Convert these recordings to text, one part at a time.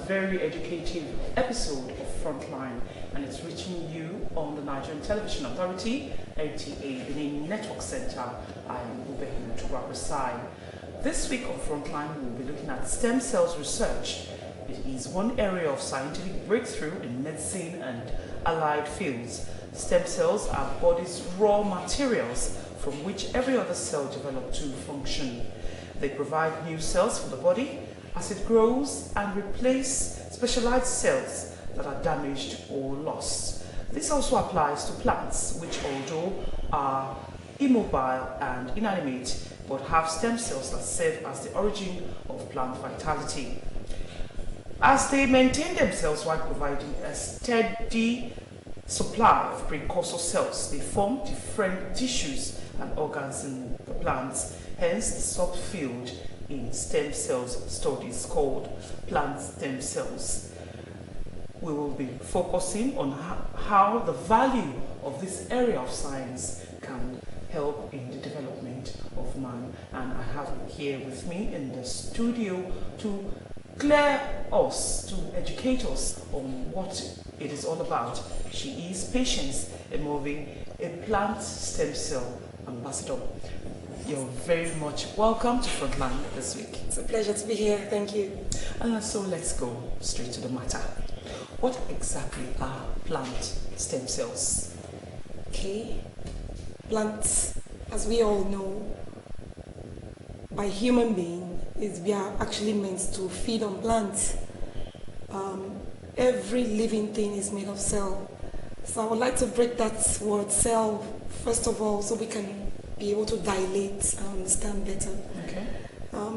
very educative episode of Frontline, and it's reaching you on the Nigerian Television Authority, NTA, Benin Network Center. I am Ubehu Tuwaprasai. This week on Frontline, we'll be looking at stem cells research. It is one area of scientific breakthrough in medicine and allied fields. Stem cells are body's raw materials from which every other cell develops to function. They provide new cells for the body as it grows and replace specialized cells that are damaged or lost. This also applies to plants, which although are immobile and inanimate, but have stem cells that serve as the origin of plant vitality. As they maintain themselves while providing a steady supply of precursor cells, they form different tissues and organs in the plants, hence the subfield in stem cells studies called plant stem cells. We will be focusing on how the value of this area of science can help in the development of man. And I have here with me in the studio to clear us, to educate us on what it is all about. She is Patience Emovi, a plant stem cell ambassador. You're very much welcome to Frontline this week. It's a pleasure to be here, thank you. So let's go straight to the matter. What exactly are plant stem cells? Okay, plants, as we all know, by human being, we are actually meant to feed on plants. Every living thing is made of cell. So I would like to break that word cell, first of all, so we can be able to dilate and understand better. Okay.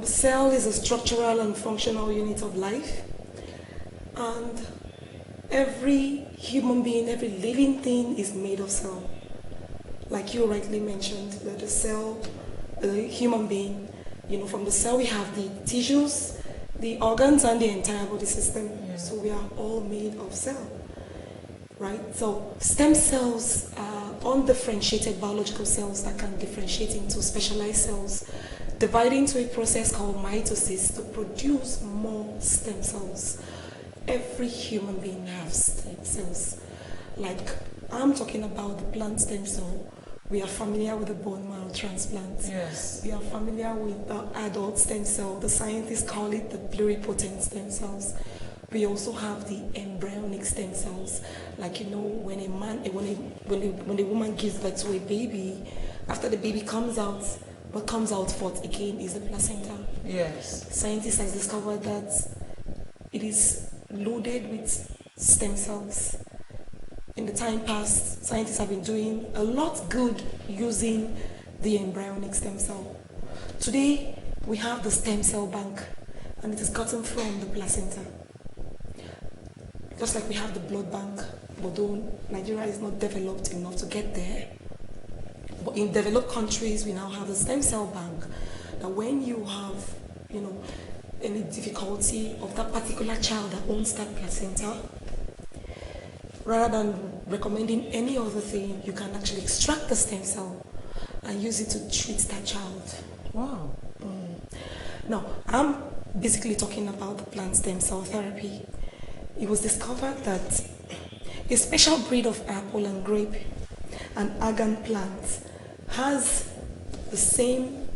Cell is a structural and functional unit of life. And every human being, every living thing is made of cell. Like you rightly mentioned, that the cell, the human being, from the cell we have the tissues, the organs, and the entire body system. Yeah. So we are all made of cell, right? So stem cells are undifferentiated biological cells that can differentiate into specialized cells, divided into a process called mitosis to produce more stem cells. Every human being has stem cells. Like I'm talking about the plant stem cell. We are familiar with the bone marrow transplant. Yes. We are familiar with the adult stem cell. The scientists call it the pluripotent stem cells. We also have the embryonic stem cells. Like when a woman gives birth to a baby, after the baby comes out, what comes out forth again is the placenta. Yes. Scientists have discovered that it is loaded with stem cells. In the time past, scientists have been doing a lot good using the embryonic stem cell. Today, we have the stem cell bank, and it is gotten from the placenta. Just like we have the blood bank, although Nigeria is not developed enough to get there. But in developed countries, we now have the stem cell bank. Now, when you have, any difficulty of that particular child that owns that placenta, rather than recommending any other thing, you can actually extract the stem cell and use it to treat that child. Wow. Now, I'm basically talking about the plant stem cell therapy. It was discovered that a special breed of apple and grape, an agan plant, has the same,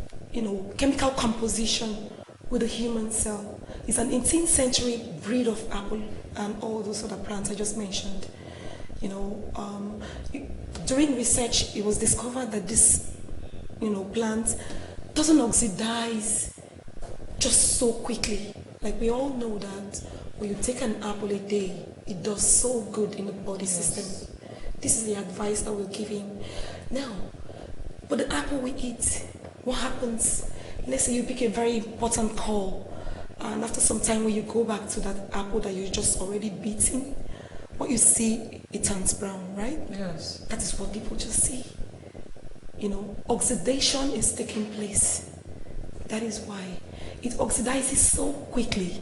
chemical composition with a human cell. It's an 18th century breed of apple and all those other plants I just mentioned. During research, it was discovered that this, plant doesn't oxidize just so quickly. Like we all know that when you take an apple a day, it does so good in the body system. This is the advice that we're giving. Now, but the apple we eat, what happens? Let's say you pick a very important call, and after some time when you go back to that apple that you just already beaten, what you see, it turns brown, right? Yes. That is what people just see. Oxidation is taking place. That is why it oxidizes so quickly.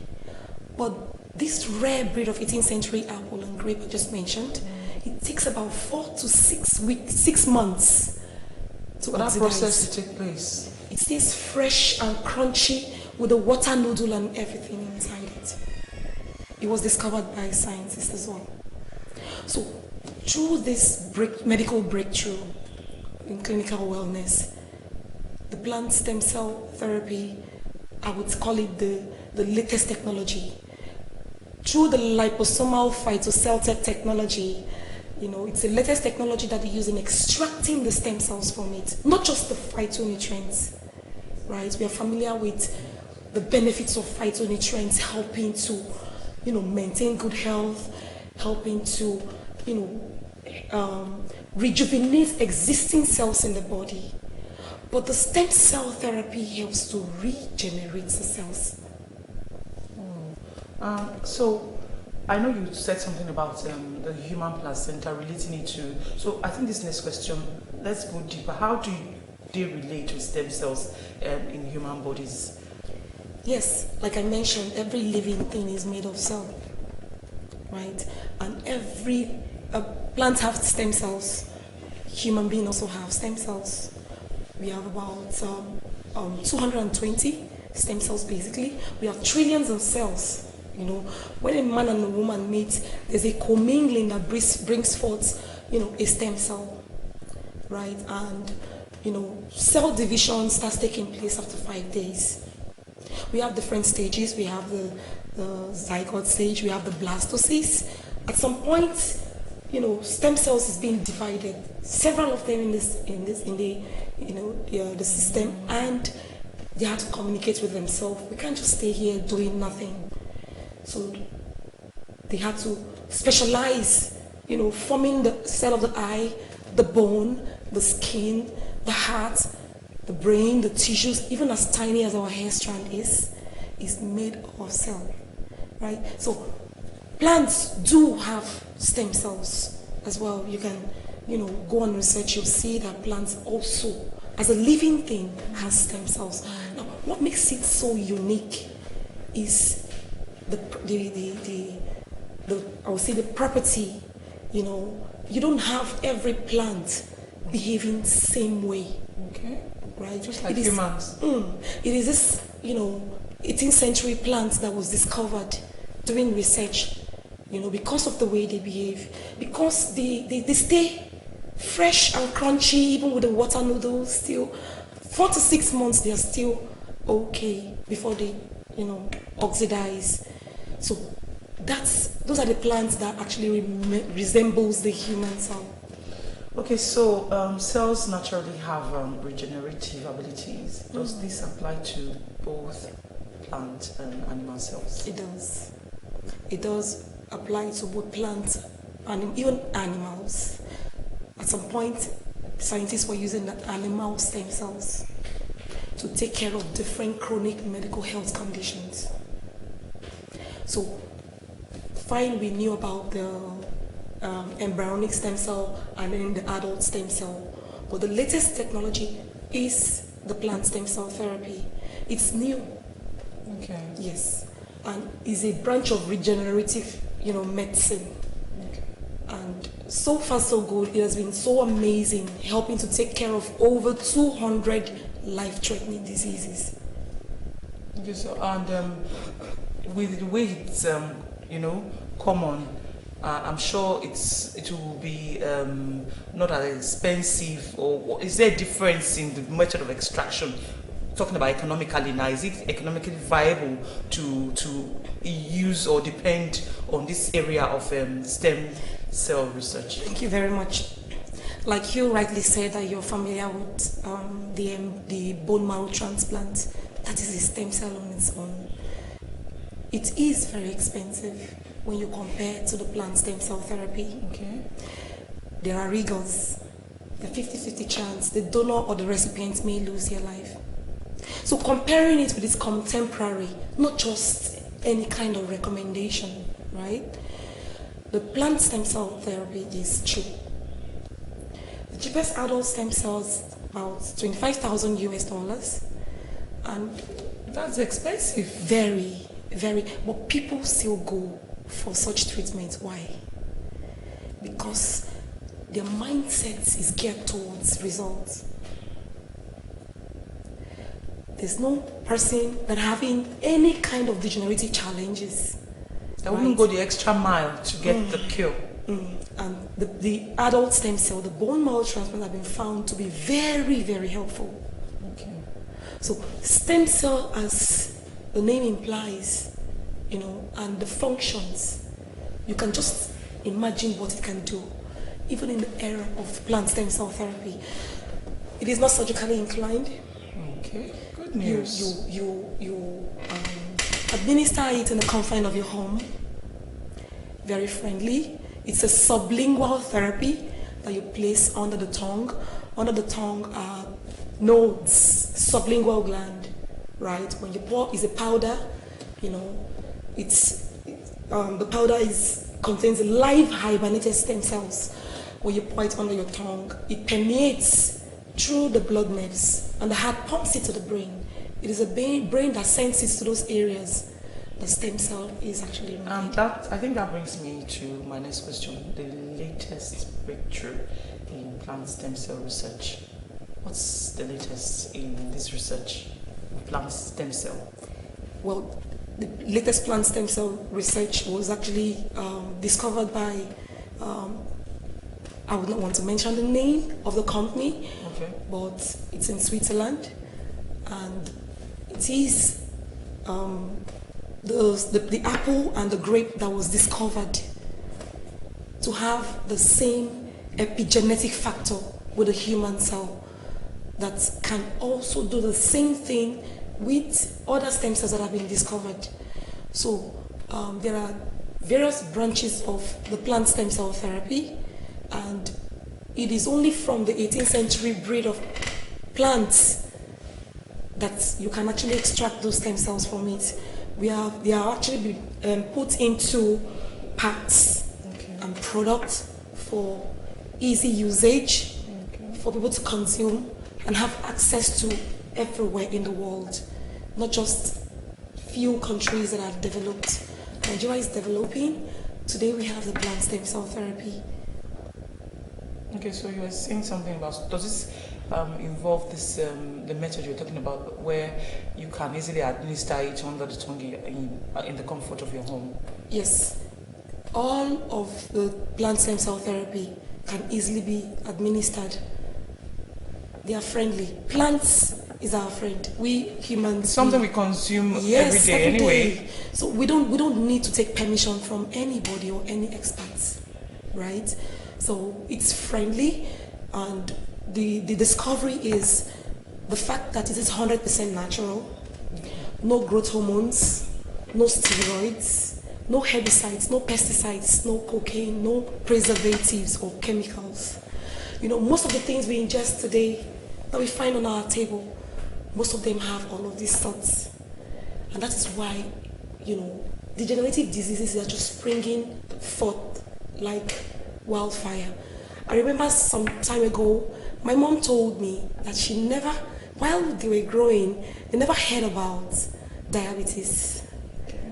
But this rare breed of 18th century apple and grape I just mentioned, it takes about 4 to 6 months to oxidize. That process to take place. It stays fresh and crunchy with the water noodle and everything inside it. It was discovered by scientists as well. So through this medical breakthrough in clinical wellness, the plant stem cell therapy, I would call it the latest technology. Through the liposomal phytocell technology, it's the latest technology that they use in extracting the stem cells from it, not just the phytonutrients, right? We are familiar with the benefits of phytonutrients helping to, maintain good health, helping to, rejuvenate existing cells in the body. But the stem cell therapy helps to regenerate the cells. So I know you said something about the human placenta, relating it to, so I think this next question, let's go deeper. How do they relate to stem cells in human bodies? Yes, like I mentioned, every living thing is made of cell, right? And every plant have stem cells. Human beings also have stem cells. We have about 220 stem cells basically. We have trillions of cells. When a man and a woman meet, there's a commingling that brings forth, a stem cell, right? And, cell division starts taking place after 5 days. We have different stages. We have the zygote stage. We have the blastocyst. At some point, stem cells is being divided. Several of them in the system, and they have to communicate with themselves. We can't just stay here doing nothing. So they had to specialize, forming the cell of the eye, the bone, the skin, the heart, the brain, the tissues, even as tiny as our hair strand is made of cell, right? So plants do have stem cells as well. You can, go on research, you'll see that plants also, as a living thing, has stem cells. Now, what makes it so unique is I would say the property. You don't have every plant behaving the same way. Okay. Right? Just like humans. It is this, 18th century plant that was discovered during research, because of the way they behave, because they stay fresh and crunchy, even with the water noodles. Still 4 to 6 months, they are still okay before they, oxidize. So those are the plants that actually resembles the human cell. Okay, so cells naturally have regenerative abilities. Does this apply to both plant and animal cells? It does. It does apply to both plants and even animals. At some point, scientists were using the animal stem cells to take care of different chronic medical health conditions. So, fine, we knew about the embryonic stem cell and then the adult stem cell. But the latest technology is the plant stem cell therapy. It's new. Okay. Yes. And is a branch of regenerative, medicine. Okay. And so far so good. It has been so amazing, helping to take care of over 200 life-threatening diseases. Okay, so with the way it's common, I'm sure it will be not as expensive. Or is there a difference in the method of extraction? Talking about economically now, is it economically viable to use or depend on this area of stem cell research? Thank you very much. Like you rightly said, that you're familiar with the bone marrow transplant. That is a stem cell on its own. It is very expensive when you compare to the plant stem cell therapy. Okay. There are rigors. The 50-50 chance the donor or the recipient may lose their life. So comparing it with its contemporary, not just any kind of recommendation, right? The plant stem cell therapy is cheap. The cheapest adult stem cells about $25,000 US, and that's expensive. Very, very. But people still go for such treatments. Why? Because their mindset is geared towards results. There's no person that having any kind of degenerative challenges I wouldn't go the extra mile to get the cure. And the adult stem cell, the bone marrow transplant, have been found to be very, very helpful. Okay. So stem cell, as the name implies, and the functions, you can just imagine what it can do, even in the era of plant stem cell therapy. It is not surgically inclined. Okay, good news. You administer it in the confine of your home. Very friendly. It's a sublingual therapy that you place under the tongue. Under the tongue are nodes, sublingual gland, right? When you pour, is a powder, the powder contains live hibernated stem cells. When you pour it under your tongue, it permeates through the blood nerves, and the heart pumps it to the brain. It is a brain that sends it to those areas the stem cell is actually made. I think that brings me to my next question, the latest breakthrough in plant stem cell research. What's the latest in this research, plant stem cell? Well, the latest plant stem cell research was actually discovered by, I would not want to mention the name of the company, okay, but it's in Switzerland, and it is the apple and the grape that was discovered to have the same epigenetic factor with the human cell that can also do the same thing with other stem cells that have been discovered. So there are various branches of the plant stem cell therapy, and it is only from the 18th century breed of plants that you can actually extract those stem cells from it. They are actually put into packs and products for easy usage, for people to consume and have access to everywhere in the world, not just few countries that are developed. Nigeria is developing. Today we have the plant stem cell therapy. Okay, so you were saying something about, does this involve this the method you're talking about, where you can easily administer it under the tongue in the comfort of your home? Yes, all of the plant stem cell therapy can easily be administered. They are friendly. Plants is our friend. We humans, something we consume every day every anyway. day. So we don't need to take permission from anybody or any experts, right? So it's friendly, and the discovery is the fact that it is 100% natural, no growth hormones, no steroids, no herbicides, no pesticides, no cocaine, no preservatives or chemicals. Most of the things we ingest today that we find on our table, most of them have all of these thoughts. And that is why, degenerative diseases are just springing forth like wildfire. I remember some time ago, my mom told me that she never, while they were growing, they never heard about diabetes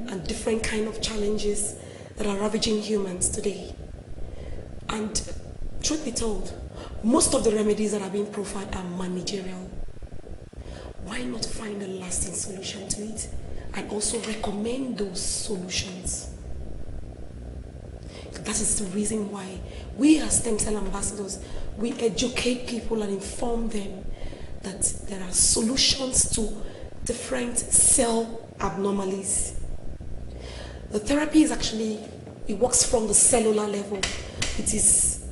and different kind of challenges that are ravaging humans today. And truth be told, most of the remedies that are being profiled are managerial. Why not find a lasting solution to it and also recommend those solutions? That is the reason why we as stem cell ambassadors, we educate people and inform them that there are solutions to different cell abnormalities. The therapy is actually, it works from the cellular level. It is,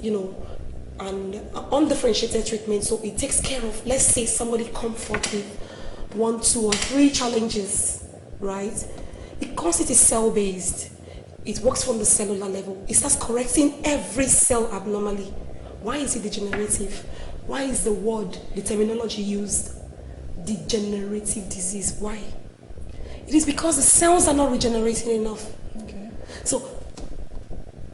an undifferentiated treatment, so it takes care of, let's say somebody comes forth with 1, 2, or 3 challenges, right? Because it is cell-based, it works from the cellular level. It starts correcting every cell abnormally. Why is it degenerative? Why is the terminology used, degenerative disease? Why? It is because the cells are not regenerating enough. Okay. So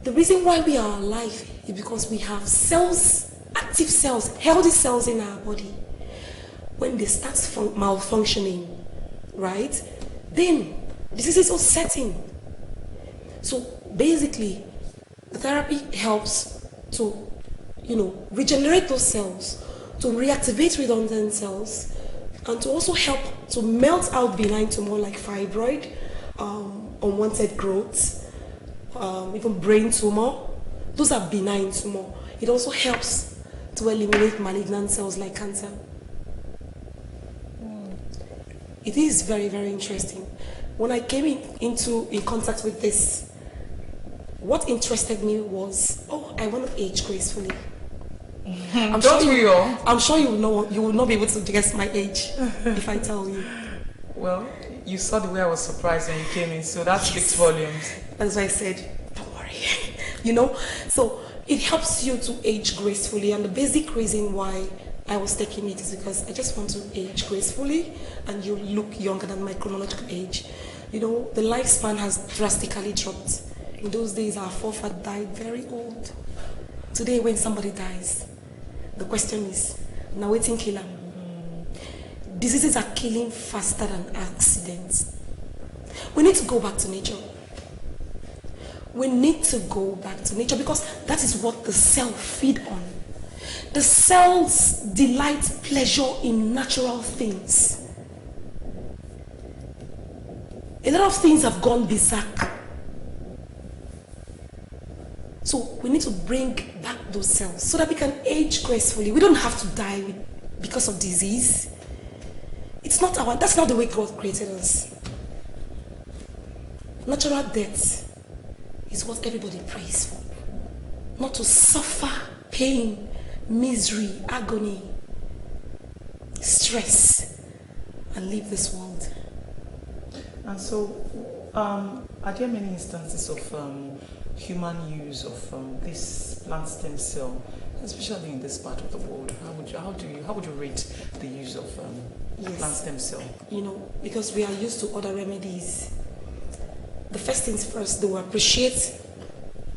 the reason why we are alive is because we have cells, active cells, healthy cells in our body. When they start malfunctioning, right, then diseases are setting. So basically, the therapy helps to, regenerate those cells, to reactivate redundant cells, and to also help to melt out benign tumor like fibroid, unwanted growths, even brain tumor. Those are benign tumor. It also helps to eliminate malignant cells like cancer. It is very, very interesting. When I came in contact with this, what interested me was, I want to age gracefully. I'm sure you will not be able to guess my age if I tell you. Well, you saw the way I was surprised when you came in, so that speaks volumes. That's why I said, don't worry. So it helps you to age gracefully, and the basic reason why I was taking it is because I just want to age gracefully and you look younger than my chronological age. The lifespan has drastically dropped. In those days, our forefathers died very old. Today, when somebody dies, the question is, now waiting killer. Diseases are killing faster than accidents. We need to go back to nature. We need to go back to nature because that is what the cell feed on. The cells delight pleasure in natural things. A lot of things have gone berserk. So we need to bring back those cells so that we can age gracefully. We don't have to die because of disease. That's not the way God created us. Natural death is what everybody prays for. Not to suffer pain, misery, agony, stress, and leave this world. And so, are there many instances of human use of this plant stem cell, especially in this part of the world? How would you rate the use of plant stem cell? Because we are used to other remedies. The first things first, they will appreciate,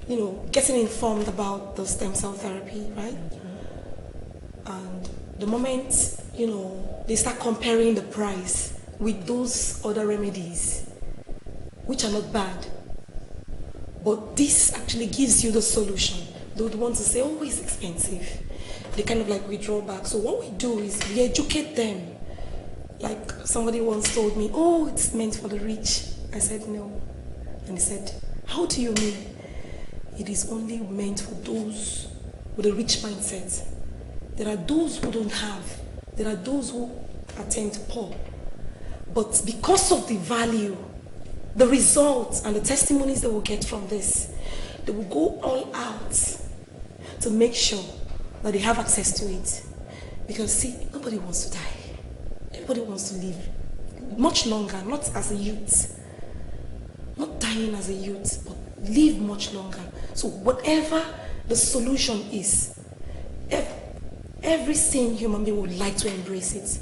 getting informed about the stem cell therapy, right? Mm-hmm. And the moment, they start comparing the price with those other remedies, which are not bad, but this actually gives you the solution. They would want to say, it's expensive. They kind of like withdraw back. So what we do is we educate them. Like somebody once told me, it's meant for the rich. I said, no. And he said, how do you mean? It is only meant for those with a rich mindset. There are those who don't have. There are those who attend poor. But because of the value, the results, and the testimonies they will get from this, they will go all out to make sure that they have access to it. Because nobody wants to die. Everybody wants to live much longer, not as a youth. Not dying as a youth, but live much longer. So whatever the solution is, every sane human being would like to embrace it.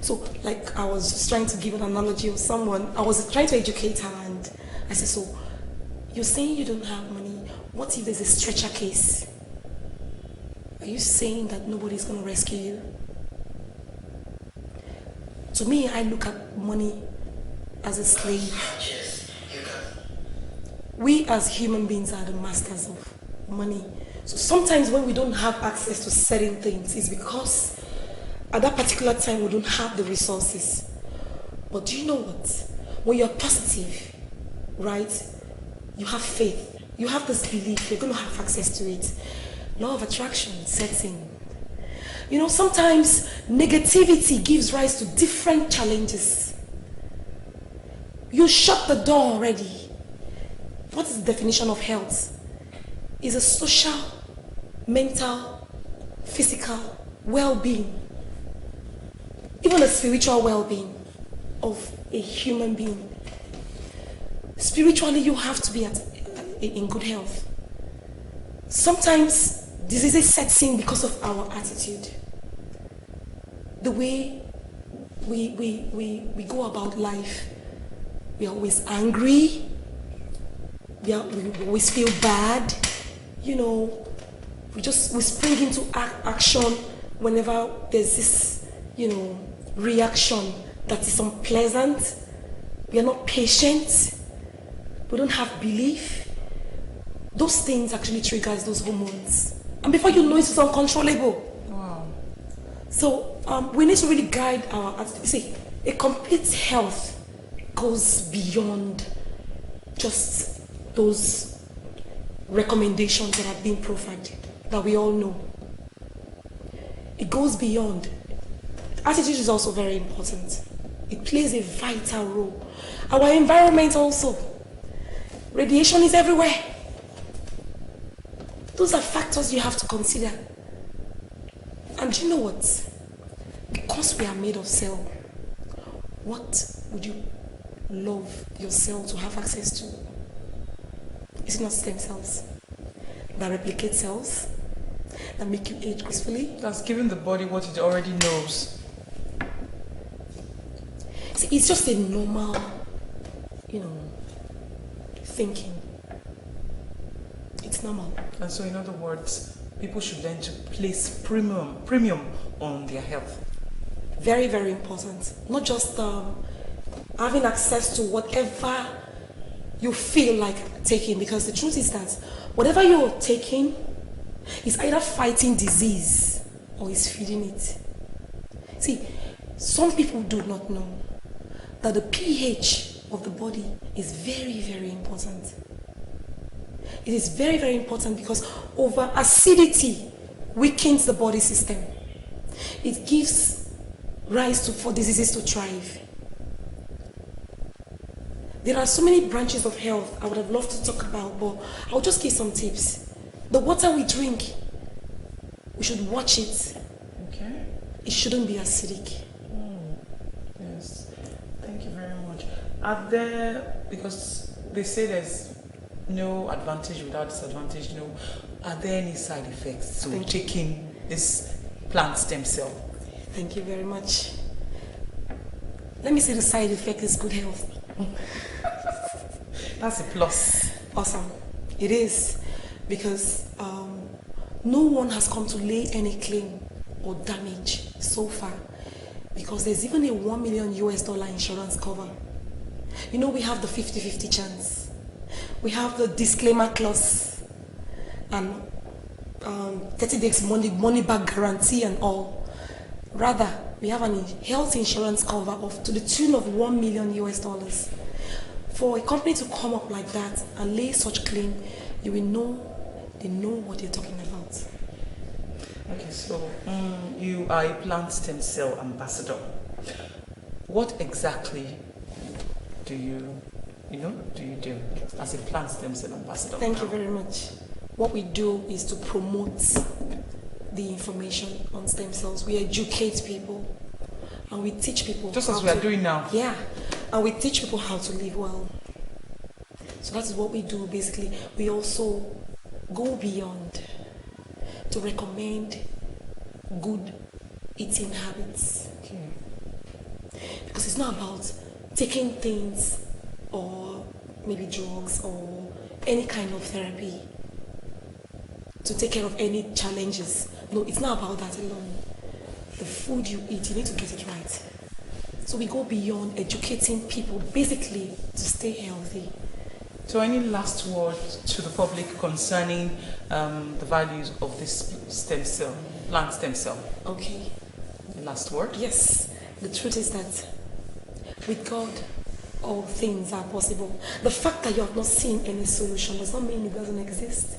So, like I was just trying to give an analogy of someone, I was trying to educate her, and I said, so you're saying you don't have money. What if there's a stretcher case? Are you saying that nobody's going to rescue you? To me, I look at money as a slave. We as human beings are the masters of money. So sometimes when we don't have access to certain things, it's because at that particular time we don't have the resources. But do you know what? When you're positive, right? You have faith. You have this belief you're going to have access to it. Law of attraction sets in. Sometimes negativity gives rise to different challenges. You shut the door already. What is the definition of health? It's a social, mental, physical well-being, even a spiritual well-being of a human being. Spiritually, you have to be in good health. Sometimes diseases set in because of our attitude. The way we go about life. We are always angry. We always feel bad. We spring into action whenever there's this, reaction that is unpleasant. We are not patient. We don't have belief. Those things actually triggers those hormones. And before you know it, it's uncontrollable. Wow. So we need to really guide our attitude. See, a complete health goes beyond just those recommendations that have been provided, that we all know. It goes beyond. Attitude is also very important. It plays a vital role. Our environment also. Radiation is everywhere. Those are factors you have to consider. And you know what? Because we are made of cell, what would you love your cell to have access to? Is it not stem cells that replicate cells, that make you age gracefully? That's giving the body what it already knows. See, it's just a normal, thinking. It's normal. And so, in other words, people should learn to place premium on their health. Very, very important. Not just having access to whatever you feel like taking, because the truth is that whatever you're taking is either fighting disease or is feeding it. See, some people do not know that the pH of the body is very, very important. It is very, very important because over acidity weakens the body system. It gives rise for diseases to thrive. There are so many branches of health I would have loved to talk about, but I'll just give some tips. The water we drink, we should watch it. Okay. It shouldn't be acidic. Yes. Thank you very much. Are there, because they say there's no advantage without disadvantage, are there any side effects to taking this plant stem cell? Thank you very much. Let me say the side effect is good health. That's a plus. Awesome. It is, because no one has come to lay any claim or damage so far, because there's even a $1 million insurance cover. We have the 50-50 chance. We have the disclaimer clause and 30 days money back guarantee and all. Rather, we have an health insurance cover to the tune of $1 million. For a company to come up like that and lay such claim, you will know they know what they're talking about. Okay, so you are a plant stem cell ambassador. What exactly do you do as a plant stem cell ambassador? Thank you very much. What we do is to promote the information on stem cells. We educate people and we teach people. Just as we are doing now. Yeah, and we teach people how to live well. So that is what we do basically. We also go beyond to recommend good eating habits. Okay. Because it's not about taking things or maybe drugs or any kind of therapy to take care of any challenges. No, it's not about that alone. The food you eat, you need to get it right. So we go beyond educating people basically to stay healthy. So any last word to the public concerning the values of this stem cell, plant stem cell? Okay. Last word? Yes. The truth is that with God, all things are possible. The fact that you have not seen any solution does not mean it doesn't exist.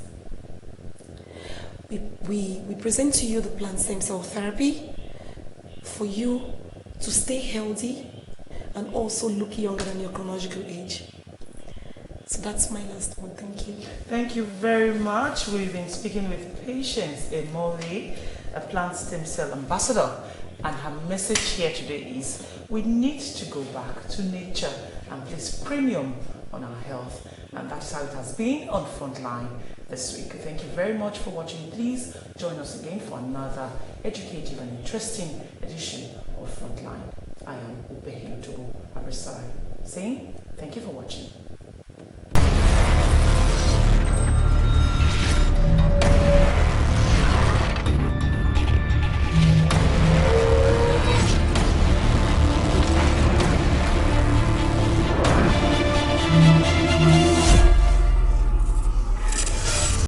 We present to you the plant stem cell therapy for you to stay healthy and also look younger than your chronological age. So that's my last one. Thank you. Thank you very much. We've been speaking with Patience Emole, a plant stem cell ambassador, and her message here today is we need to go back to nature and place premium on our health, and that's how it has been on Frontline this week. Thank you very much for watching. Please join us again for another educative and interesting edition of Frontline. I am Ubehi Togo Abresai saying thank you for watching.